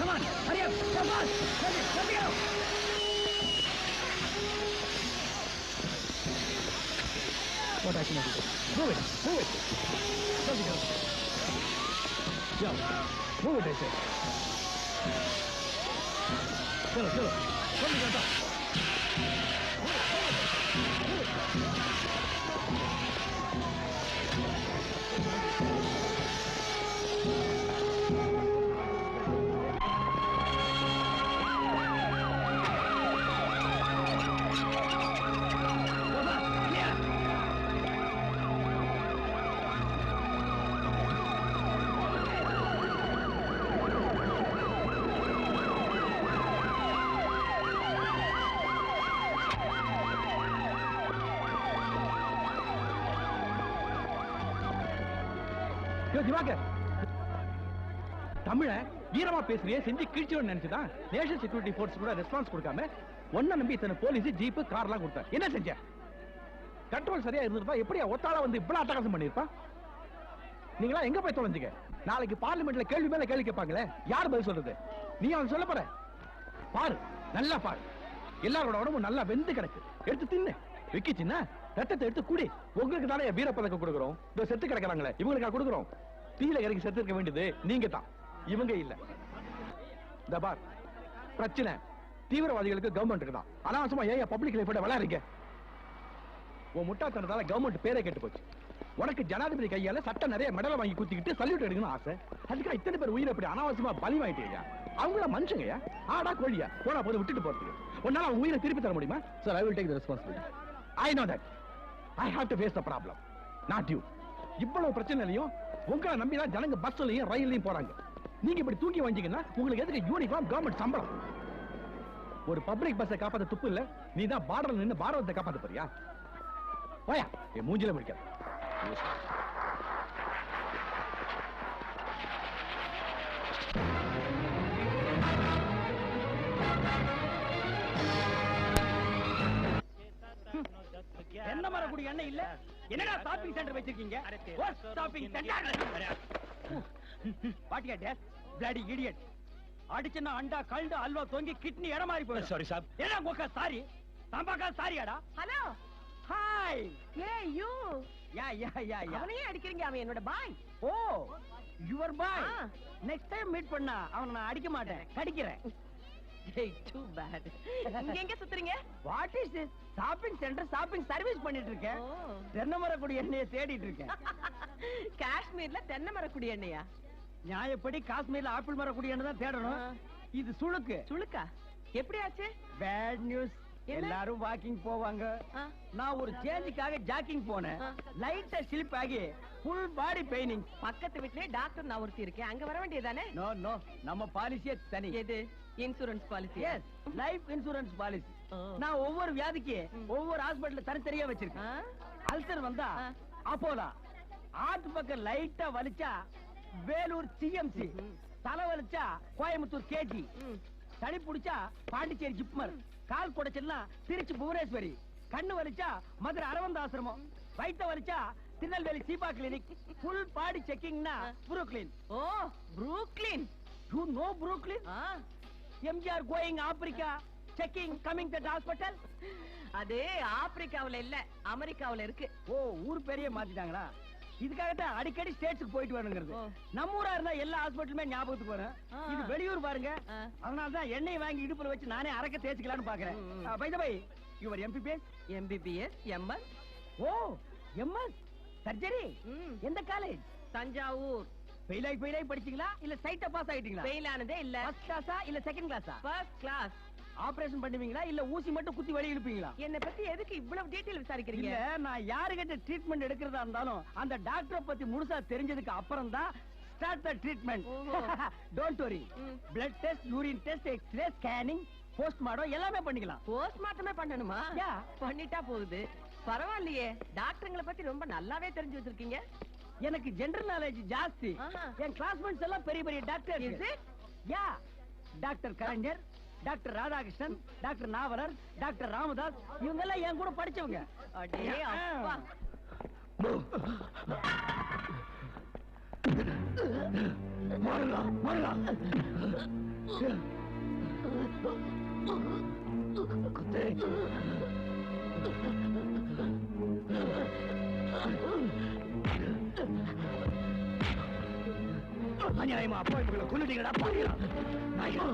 Come on, hurry up, come on, let me go. What action have you got? Move it, move it. Let me go. Yeah, move it, I say. Chalo, chalo. Let me go. தமிழ வீரமா பேசுறியே செஞ்சு கிழிச்சோன்னு நினைச்சுதான் national security force கூட response கொடுக்காம ஒன்ன நம்பி இத்தனை police jeep car எல்லாம் கொடுத்தா என்ன செஞ்ச? கண்ட்ரோல் சரியா இருந்திருப்பா எப்படியா ஒத்தாள வந்து இவ்வளவு அட்டகாசம் பண்ணிருப்பா? நீங்களா எங்க போய் தொலைஞ்சுங்க? நாளைக்கு பார்லிமெண்ட்ல கேள்வி மேல கேள்வி கேட்பாங்களே, யார் பதில் சொல்றது? நீ அவன் சொல்ல போற பாரு, நல்லா பாரு. எல்லாரோட உடம்பு நல்லா வெந்து கிடக்கு, எடுத்து தின்னு. விக்கிச்சுன்னா ரத்தத்தை எடுத்து கூடி. உங்களுக்கு தானே வீரப்பதக்கம் கொடுக்குறோம். இந்த செத்து கிடக்குறாங்களே இவங்களுக்கா கொடுக்குறோம்? தீல கரைக்கு செத்து இருக்க வேண்டியது நீங்க தான், இவங்க இல்ல. இந்த பார், பிரச்சனை தீவிரவாதிகளுக்கு கவர்மெண்ட்டுக்கு தான். அனாவசியமா ஏன் பப்ளிக் லைஃபோட விளையாடுறீங்க? உன் முட்டாத்தனத்தால கவர்மெண்ட் பேரை கேட்டு போச்சு. உனக்கு ஜனாதிபதி கையால சட்டம் நிறைய மெடலை வாங்கி குத்திக்கிட்டு சல்யூட் எடுக்கணும் ஆசை. அதுக்காக இத்தனை பேர் உயிரை எப்படி அனாவசியமா பலி வாங்கிட்டீங்க? அவங்கள மனுஷங்கயா, ஆடா கோழியா? போனா போது விட்டுட்டு போறதுக்கு உன்னால அவங்க உயிரை திருப்பி தர முடியுமா? Sir, I will take the responsibility. I know that. I have to face the problem, not you. இவ்வளவு பிரச்சனையிலையும் உங்களை நம்பிதான் ஜனங்க பஸ்லயும் ரயிலையும் போறாங்க. நீங்க இப்படி தூக்கி வாங்கிங்கன்னா உங்களுக்கு எதுக்கு யூனிஃபார்ம், கவர்மெண்ட் சம்பளம்? ஒரு பப்ளிக் பஸ்ஸை காப்பாத்த துப்பு இல்ல, நீ தான் பார்டர்ல நின்னு பாரதத்தை காப்பாத்த போறியா? போயா, என் மூஞ்சில முடிக்காத. என்ன மரக்கூடிய எண்ணெய் இல்ல? என்னடா ஷாப்பிங் சென்டர் வச்சிருக்கீங்க? ஷாப்பிங் சென்டர் பாட்டியா டேஸ் பிளடி இடியட். அடிச்சனா அண்டா கல்டு அல்வா தொங்கி கிட்னி இடம் மாறி போய். Sorry sir. ஏடா கோக்கா சாரி? தம்பாக்கா சாரியாடா? Hello, hi. Hey you. Yeah yeah yeah yeah. அவனையே அடிக்கிறீங்க, அவன் என்னோட boy. Oh, your boy. Next time meet பண்ணா அவனை நான் அடிக்க மாட்டேன், கடிக்கிறேன். Hey, too bad. இங்க எங்க சுத்துறீங்க? What is this? Shopping centre shopping service பண்ணிட்டு இருக்கேன். தென்னை மரக்குடி எண்ணெயை தேடிட்டு இருக்கேன். காஷ்மீர்ல தென்னை மரக்குடி எண்ணெயா? நியாயப்படி காஷ்மீர்ல ஆப்பிள் மரக்குடி எண்ணெய் தான் தேடணும். இது சுளுக்கு. சுளுக்கா? எப்படி ஆச்சு? Bad news. எல்லாரும் வாக்கிங் போவாங்க, நான் ஒரு சேஞ்சுக்காக ஜாக்கிங் போனேன். லைட்டா ஸ்லிப் ஆகி ஃபுல் பாடி பெயினிங். பக்கத்து வீட்லயே டாக்டர் நான் ஒருத்தி இருக்கேன், அங்க வர வேண்டியதானே? நோ நோ, நம்ம பாலிசியே தனி. எது? Insurance policy? Yes, life insurance policy. நான் ஒவ்வொரு வியாதிக்கு ஒவ்வொரு ஹாஸ்பிடல்ல தனித்தனியா வச்சிருக்கேன். அல்சர் வந்தா அப்போலா, ஆட்டு பக்கம் லைட்டா வலிச்சா வேலூர் சிஎம்சி, தலை வலிச்சா கோயம்புத்தூர் கேஜி, சளி பிடிச்சா பாண்டிச்சேரி ஜிப்மர், கால் குடைச்சல்னா திருச்சி புவனேஸ்வரி, கண்ணு வலிச்சா மதுரை அரவந்தாசிரமம், வயிற்று வலிச்சா திருநெல்வேலி சீபா கிளினிக், ஃபுல் பாடி செக்கிங்னா Brooklyn. Oh, Brooklyn. You know Brooklyn? MGR going Africa checking coming that hospital. அது ஆப்பிரிக்காவுல இல்ல, அமெரிக்காவுல இருக்கு. ஓ, ஊர் பெரிய மாத்திட்டாங்களா? இதுக்காகத்தான் அடிக்கடி ஸ்டேட்ஸ்க்கு போயிட்டு வரணுங்கிறது. நம்ம ஊரா இருந்தா எல்லா ஹாஸ்பிட்டலுமே ஞாபகத்துக்கு வரும். இது வெளியூர் பாருங்க, அதனாலதான் எண்ணெய் வாங்கி இடுப்புல வச்சு நானே அரைக்க தேய்ச்சிக்கலாம்னு பாக்குறேன். By the by, your MBBS? MBBS, MS. Oh, MS surgery. எந்த காலேஜ்? தஞ்சாவூர். ஃபெயில் படிச்சீங்களா இல்ல சைட்டா பாஸ் ஆயிட்டீங்களா? ஃபெயில் ஆனதே இல்ல. ஃபர்ஸ்ட் கிளாஸா இல்ல செகண்ட் கிளாஸா? First class. ஆபரேஷன் பண்ணுவீங்களா இல்ல ஊசி மட்டும் குத்தி வெளிய இழுப்பீங்களா? என்ன பத்தி எதுக்கு இவ்வளவு டீடைல் விசாரிக்கிறீங்க? இல்ல, நான் யாருகிட்ட ட்ரீட்மெண்ட் எடுக்கிறதா இருந்தாலும் அந்த டாக்டரை பத்தி முழுசா தெரிஞ்சதுக்கு அப்புறம் தான் start the treatment. Don't worry. Blood test, urine test, X-ray, scanning, postmortem எல்லாமே பண்ணிக்கலாம். போஸ்ட்மார்ட்டமே பண்ணணுமா? பண்ணிட்டா போகுது. பரவாயில்லையே, டாக்டருங்களை பத்தி ரொம்ப நல்லாவே தெரிஞ்சு வச்சிருக்கீங்க. எனக்கு ஜெனரல் நாலேஜ் ஜாஸ்தி. என் கிளாஸ்மேட்ஸ் எல்லாம் பெரிய பெரிய டாக்டர். யா, டாக்டர் கலைஞர், டாக்டர் ராதாகிருஷ்ணன், டாக்டர் நாவலர், டாக்டர் ராமதாஸ், இவங்க எல்லாம் என் கூட படிச்சவங்க. மாறுடா மாறுடா குத்து அநியாயமா அப்பா இவங்களை கொல்லுட்டீங்கடா பாருங்களா நாயா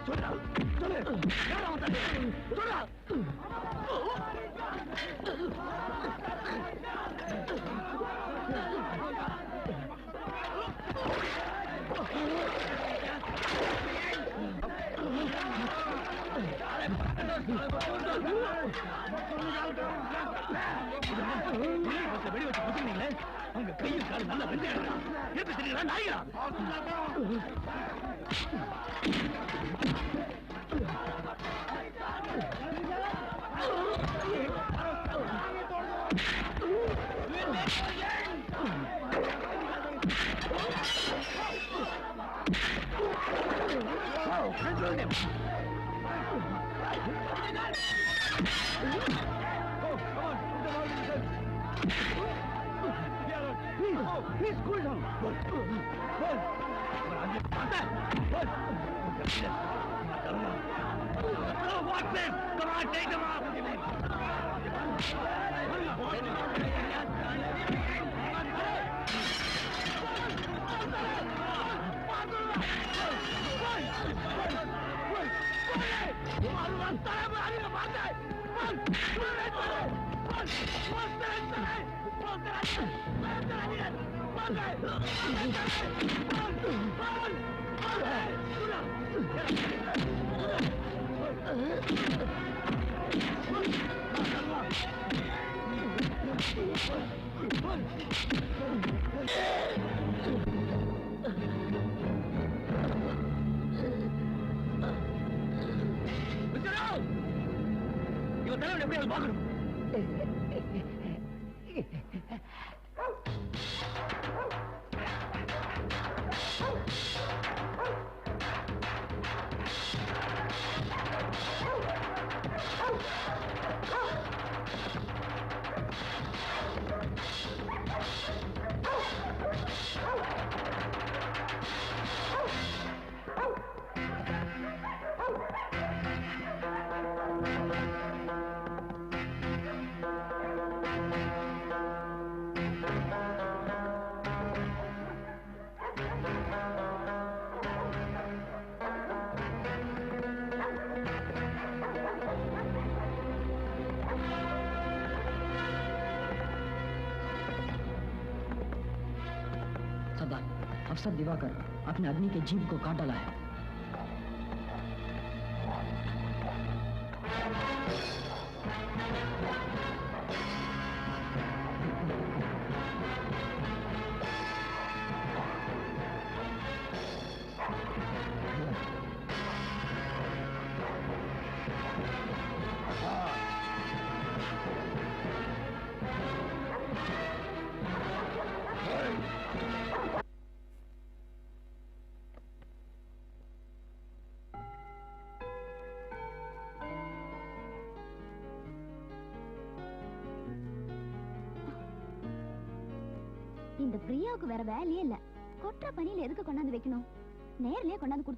சொல்றா சொல்லு சொல்றா வெடி வச்சு குத்துனீங்களே அவங்க கையும் கால் நல்லா வெந்தாடா எப்படி தெரியுங்களா நாய்களா Please cool down. Watch him! Come on, take him off! இவன் தலைவன் எப்படி அது பார்க்கணும் अफसर दिवाकर अपने आदमी के जीप को काट डाला है। இந்த பிரியாவுக்கு வேற வேலையே இல்ல. கொற்ற பணியில எதுக்கு கொண்டாந்து வைக்கணும்? நேர்லயே கொண்டாந்து